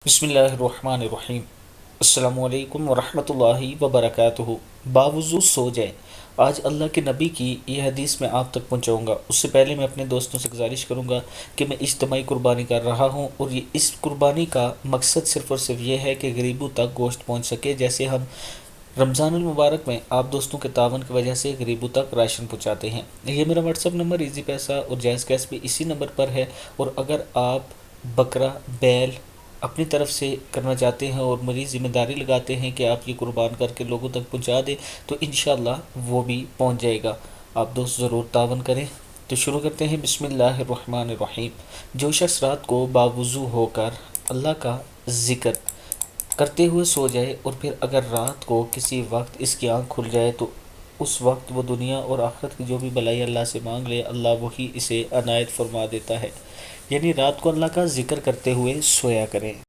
बिस्मिल्लाहिर्रहमानिर्रहीम। अस्सलामुअलैकुम वरहमतुल्लाहि वबरकातुहू। बावुज़ू सो जाए। आज अल्लाह के नबी की ये हदीस मैं आप तक पहुँचाऊँगा। उससे पहले मैं अपने दोस्तों से गुजारिश करूँगा कि मैं इज्तिमाई कुर्बानी कर रहा हूँ और ये इस कुर्बानी का मकसद सिर्फ़ और सिर्फ ये है कि गरीबों तक गोश्त पहुँच सके। जैसे हम रमज़ानुल मुबारक में आप दोस्तों के तावन की वजह से गरीबों तक राशन पहुँचाते हैं। ये मेरा व्हाट्सअप नंबर ईज़ी पैसा और जैज़ कैश भी इसी नंबर पर है। और अगर आप बकरा बैल अपनी तरफ से करना चाहते हैं और मेरी ज़िम्मेदारी लगाते हैं कि आप ये कुर्बान करके लोगों तक पहुंचा दें, तो इंशाअल्लाह वो भी पहुंच जाएगा। आप दोस्त ज़रूर तावन करें। तो शुरू करते हैं। बिस्मिल्लाहिर्रहमानिर्रहीम। जो शख्स रात को बावुज़ू होकर अल्लाह का ज़िक्र करते हुए सो जाए और फिर अगर रात को किसी वक्त इसकी आँख खुल जाए तो उस वक्त वो दुनिया और आखिरत की जो भी भलाई अल्लाह से मांग ले, अल्लाह वही इसे अनायत फरमा देता है। यानी रात को अल्लाह का ज़िक्र करते हुए सोया करें।